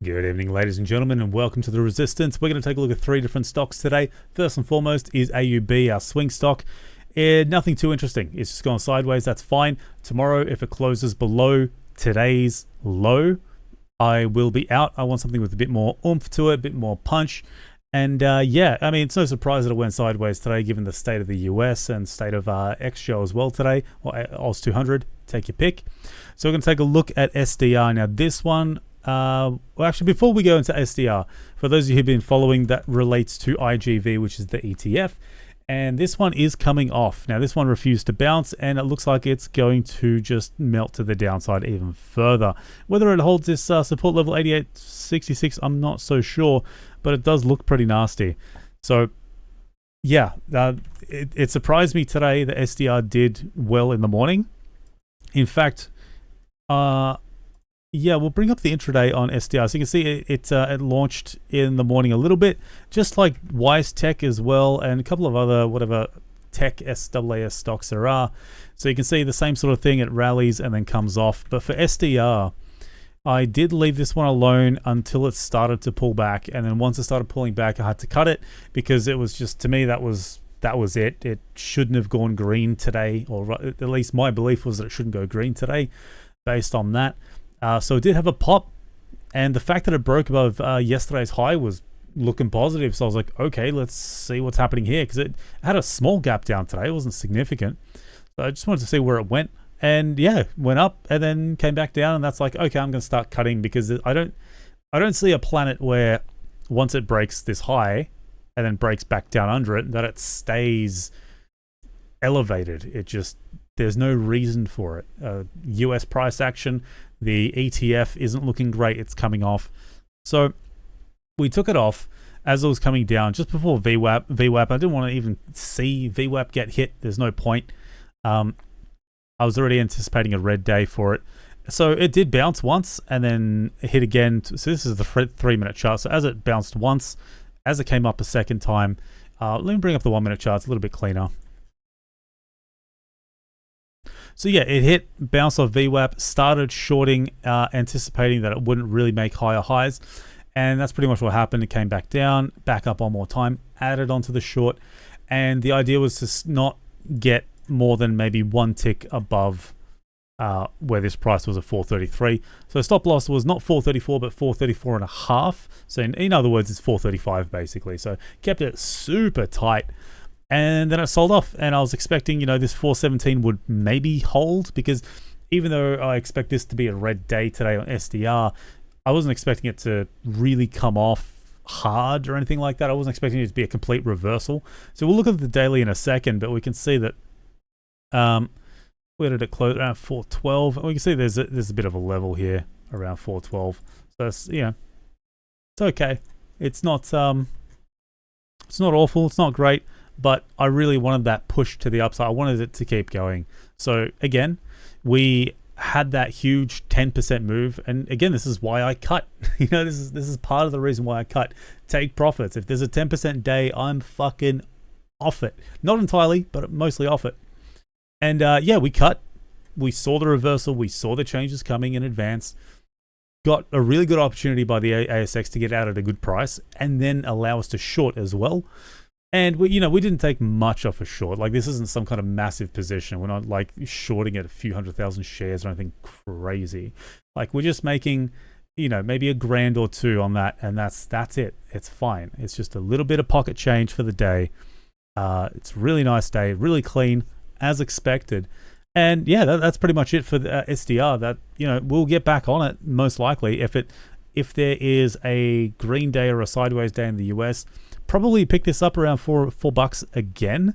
Good evening, ladies and gentlemen, and welcome to the Resistance. We're going to take a look at three different stocks today. First and foremost is AUB, our swing stock. Nothing too interesting. It's just gone sideways. That's fine. Tomorrow, if it closes below today's low, I will be out. I want something with a bit more oomph to it, a bit more punch. And yeah, I mean, it's no surprise that it went sideways today, given the state of the US and state of XJO as well today, or AUS 200. Take your pick. So we're going to take a look at SDR. Now, this one, well, actually, before we go into SDR, for those of you who've been following, that relates to IGV, which is the ETF. And this one is coming off. Now, this one refused to bounce, and it looks like it's going to just melt to the downside even further. Whether it holds this support level 88.66, I'm not so sure, but it does look pretty nasty. So, yeah, it surprised me today that SDR did well in the morning. In fact, yeah, we'll bring up the intraday on SDR. So you can see it launched in the morning a little bit, just like Wise Tech as well, and a couple of other whatever tech SaaS stocks there are. So you can see the same sort of thing. It rallies and then comes off. But for SDR, I did leave this one alone until it started to pull back, and then once it started pulling back, I had to cut it because it was just, to me, that was it. It shouldn't have gone green today, or at least my belief was that it shouldn't go green today, based on that. So it did have a pop, and the fact that it broke above yesterday's high was looking positive. So I was like, okay, let's see what's happening here, because it had a small gap down today. It wasn't significant. So I just wanted to see where it went, and yeah, went up and then came back down, and that's like, okay, I'm going to start cutting, because I don't see a planet where once it breaks this high and then breaks back down under it, that it stays elevated. It just, there's no reason for it. US price action, the ETF isn't looking great. It's coming off. So we took it off as it was coming down just before VWAP. I didn't want to even see VWAP get hit. There's no point. I was already anticipating a red day for it. So it did bounce once and then hit again. So this is the 3-minute chart. So as it bounced once, as it came up a second time, let me bring up the 1-minute chart. It's a little bit cleaner. So yeah, it hit, bounced off VWAP, started shorting, anticipating that it wouldn't really make higher highs. And that's pretty much what happened. It came back down, back up one more time, added onto the short. And the idea was to not get more than maybe one tick above where this price was at 433. So stop loss was not 434, but 434.5. So in other words, it's 435 basically. So kept it super tight. And then it sold off, and I was expecting, this 417 would maybe hold, because even though I expect this to be a red day today on SDR, I wasn't expecting it to really come off hard or anything like that. I wasn't expecting it to be a complete reversal. So we'll look at the daily in a second, but we can see that, where did it close? Around 412. And we can see there's a bit of a level here around 412. So it's, it's okay. It's not awful. It's not great. But I really wanted that push to the upside. I wanted it to keep going. So again, we had that huge 10% move. And again, this is why I cut. This is part of the reason why I cut. Take profits. If there's a 10% day, I'm fucking off it. Not entirely, but mostly off it. And yeah, we cut. We saw the reversal. We saw the changes coming in advance. Got a really good opportunity by the ASX to get out at a good price, and then allow us to short as well. And we didn't take much off a short. Like, this isn't some kind of massive position. We're not like shorting at a few 100,000 shares or anything crazy. Like, we're just making, maybe a grand or two on that, and that's it. It's fine. It's just a little bit of pocket change for the day. It's a really nice day, really clean, as expected. And yeah, that's pretty much it for the SDR. That we'll get back on it most likely if there is a green day or a sideways day in the US. Probably pick this up around $4 again,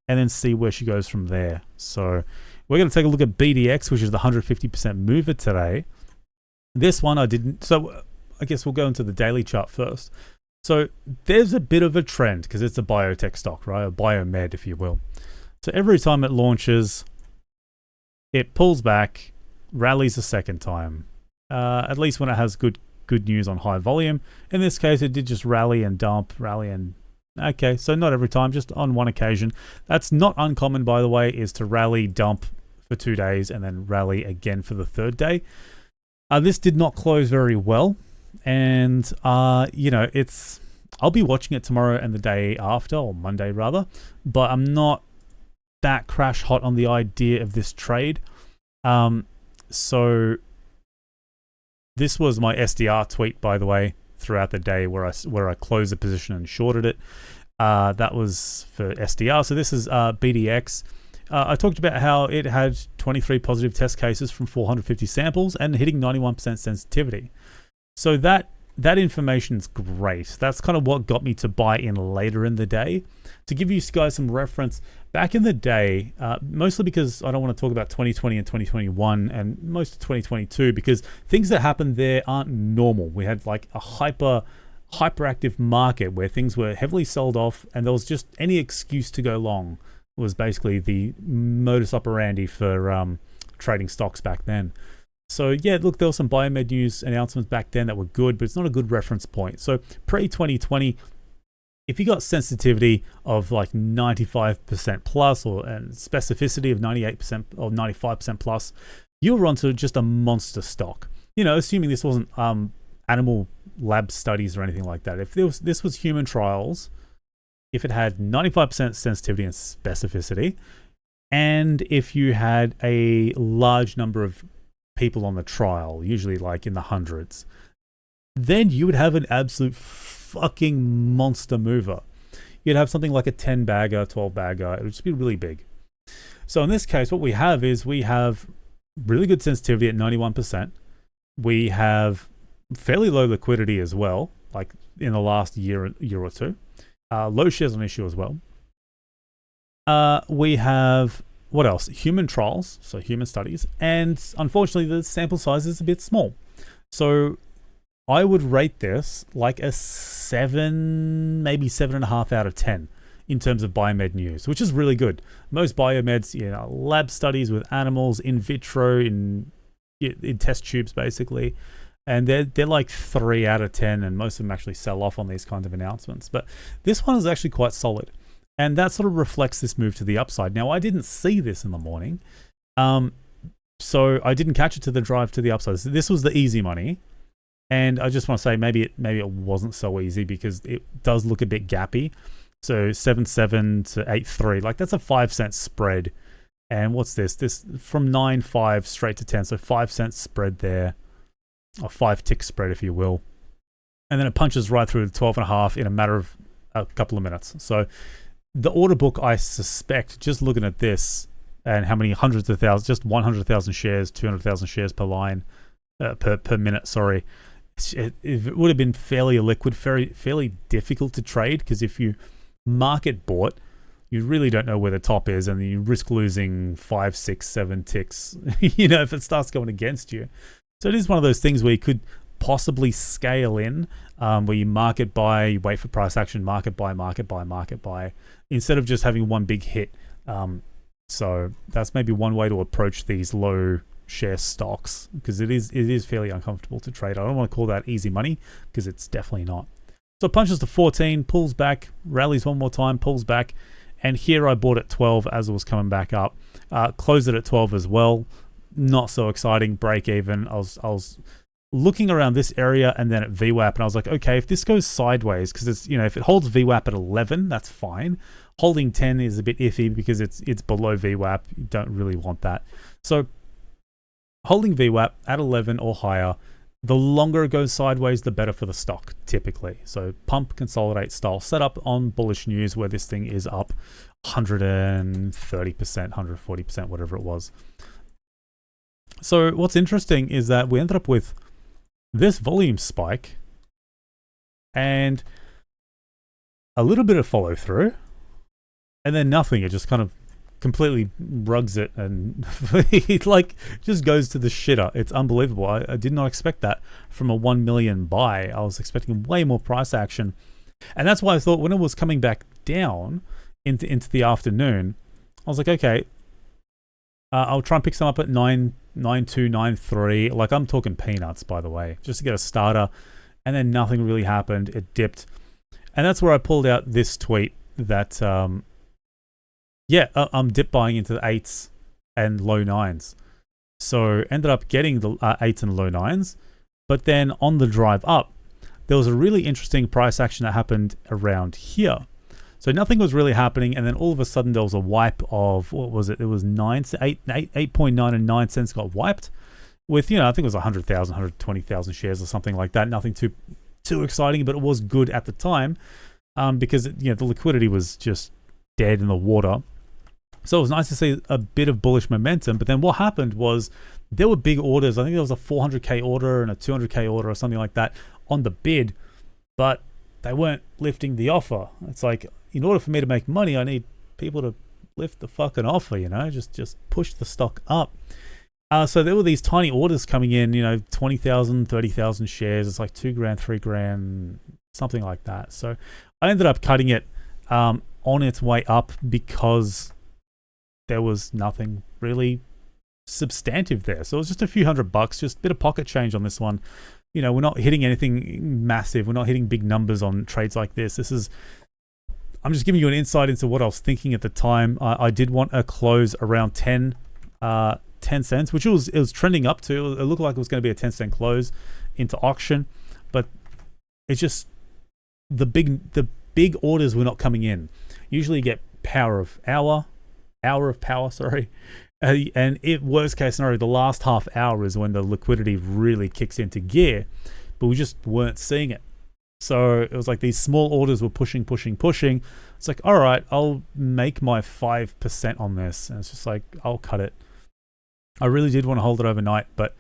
and then see where she goes from there. So we're going to take a look at BDX, which is the 150% mover today. This one I didn't. So I guess we'll go into the daily chart first. So there's a bit of a trend, because it's a biotech stock, right? A biomed, if you will. So every time it launches, it pulls back, rallies a second time. At least when it has good news on high volume. In this case, it did just rally and dump, okay, so not every time, just on one occasion. That's not uncommon, by the way, is to rally, dump for 2 days and then rally again for the third day. This did not close very well. And you know, I'll be watching it tomorrow and the day after, or Monday rather, but I'm not that crash hot on the idea of this trade. So this was my SDR tweet, by the way, throughout the day where I closed the position and shorted it. That was for SDR. So this is BDX. I talked about how it had 23 positive test cases from 450 samples and hitting 91% sensitivity. So that information's great. That's kind of what got me to buy in later in the day. To give you guys some reference, back in the day, mostly because I don't want to talk about 2020 and 2021 and most of 2022, because things that happened there aren't normal. We had like a hyperactive market where things were heavily sold off, and there was just any excuse to go long was basically the modus operandi for trading stocks back then. So yeah, look, there was some biomed news announcements back then that were good, but it's not a good reference point. So pre-2020, if you got sensitivity of like 95% plus and specificity of 98% or 95% plus, you were onto just a monster stock. You know, assuming this wasn't animal lab studies or anything like that. If this was human trials, if it had 95% sensitivity and specificity, and if you had a large number of people on the trial, usually like in the hundreds, then you would have an absolute fucking monster mover. You'd have something like a 10 bagger, 12 bagger. It would just be really big. So in this case, what we have is we have really good sensitivity at 91%. We have fairly low liquidity as well, like in the last year or two. Low shares on issue as well. We have, what else? Human trials, so human studies. And unfortunately, the sample size is a bit small. So I would rate this like a 7, maybe 7.5 out of 10 in terms of biomed news, which is really good. Most biomeds, you know, lab studies with animals, in vitro, in test tubes, basically. And they're like 3 out of 10, and most of them actually sell off on these kinds of announcements. But this one is actually quite solid. And that sort of reflects this move to the upside. Now, I didn't see this in the morning, so I didn't catch it to the drive to the upside. So this was the easy money. And I just want to say maybe it wasn't so easy because it does look a bit gappy. So 7.7 to 8.3, like that's a 5-cent spread. And what's this? This from 9.5 straight to 10, so 5-cent spread there. A 5-tick spread, if you will. And then it punches right through the 12.5 in a matter of a couple of minutes. So the order book, I suspect, just looking at this and how many hundreds of thousands, just 100,000 shares, 200,000 shares per line, per minute, sorry. It would have been fairly illiquid, fairly difficult to trade, because if you market bought, you really don't know where the top is, and you risk losing 5, 6, 7 ticks, you know, if it starts going against you. So it is one of those things where you could possibly scale in, where you market buy, you wait for price action, market buy, instead of just having one big hit. So that's maybe one way to approach these low share stocks, because it is fairly uncomfortable to trade. I don't want to call that easy money, because it's definitely not. So it punches to 14, pulls back, rallies one more time, pulls back, and here I bought at 12 as it was coming back up. Closed it at 12 as well. Not so exciting, break even. I was looking around this area and then at VWAP, and I was like, okay, if this goes sideways, because it's, you know, if it holds VWAP at 11, that's fine. Holding 10 is a bit iffy because it's below VWAP. You don't really want that. So holding VWAP at 11 or higher, the longer it goes sideways, the better for the stock, typically. So pump, consolidate style setup on bullish news where this thing is up 130%, 140%, whatever it was. So what's interesting is that we ended up with this volume spike and a little bit of follow through, and then nothing. It just kind of completely rugs it, and it like just goes to the shitter. It's unbelievable. I did not expect that from a 1 million buy. I was expecting way more price action, and that's why I thought when it was coming back down into the afternoon, I was like, okay, I'll try and pick some up at 9.2, 9.3. Like, I'm talking peanuts, by the way, just to get a starter. And then nothing really happened. It dipped. And that's where I pulled out this tweet that, I'm dip buying into the 8s and low 9s. So ended up getting the 8s and low 9s. But then on the drive up, there was a really interesting price action that happened around here. So nothing was really happening, and then all of a sudden there was a wipe of, what was it? It was 8.9 and 9 cents got wiped with, I think it was 100,000, 120,000 shares or something like that. Nothing too exciting, but it was good at the time because the liquidity was just dead in the water. So it was nice to see a bit of bullish momentum. But then what happened was there were big orders. I think there was a 400k order and a 200k order or something like that on the bid, but they weren't lifting the offer. It's like, in order for me to make money, I need people to lift the fucking offer, just push the stock up. So there were these tiny orders coming in, 20,000, 30,000 shares. It's like $2,000, $3,000, something like that. So I ended up cutting it on its way up because there was nothing really substantive there. So it was just a few $100, just a bit of pocket change on this one. We're not hitting anything massive. We're not hitting big numbers on trades like this. I'm just giving you an insight into what I was thinking at the time. I did want a close around 10 cents, which it was trending up to. It looked like it was going to be a 10-cent close into auction, but it's just the big orders were not coming in. Usually you get hour of power, sorry. And worst case scenario, the last half hour is when the liquidity really kicks into gear, but we just weren't seeing it. So it was like these small orders were pushing. It's like, all right, I'll make my 5% on this. And it's just like, I'll cut it. I really did want to hold it overnight, but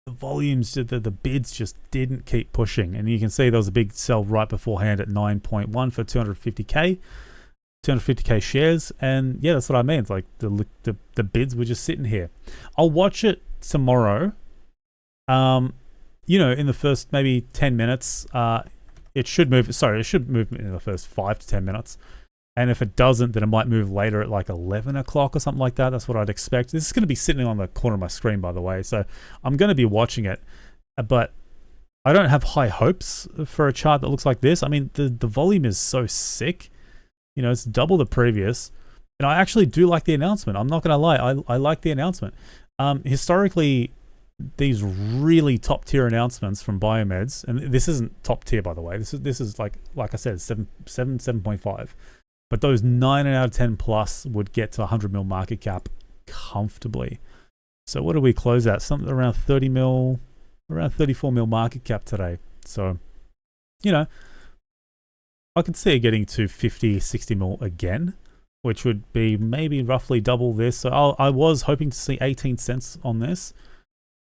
the volumes, the bids just didn't keep pushing. And you can see there was a big sell right beforehand at 9.1 for 250k shares. And yeah, that's what I mean. It's like the bids were just sitting here. I'll watch it tomorrow. In the first maybe 10 minutes, it should move in the first 5 to 10 minutes. And if it doesn't, then it might move later at like 11 o'clock or something like that. That's what I'd expect. This is going to be sitting on the corner of my screen, by the way. So I'm going to be watching it, but I don't have high hopes for a chart that looks like this. I mean, the volume is so sick. It's double the previous. And I actually do like the announcement. I'm not going to lie. I like the announcement. Historically, these really top tier announcements from biomeds, and this isn't top tier, by the way. This is like I said, 7.5. But those 9 out of 10 plus would get to 100 mil market cap comfortably. So what do we close at? Something around 30 mil, around 34 mil market cap today. So, I could see it getting to 50, 60 mil again, which would be maybe roughly double this. So I was hoping to see 18 cents on this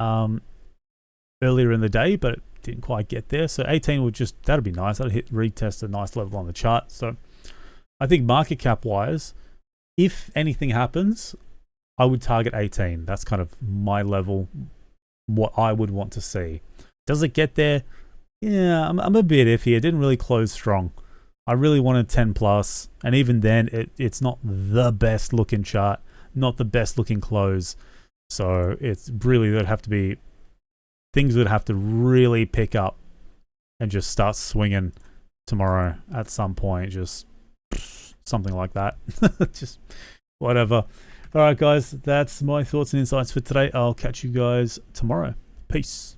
earlier in the day, but it didn't quite get there. So 18 that'd be nice. That'd retest a nice level on the chart. So I think market cap wise, if anything happens, I would target 18. That's kind of my level, what I would want to see. Does it get there? Yeah, I'm a bit iffy. It didn't really close strong. I really wanted 10 plus, and even then, it's not the best looking chart, not the best looking close. So it's really, things would have to really pick up and just start swinging tomorrow at some point. Just something like that. Just whatever. All right, guys, that's my thoughts and insights for today. I'll catch you guys tomorrow. Peace.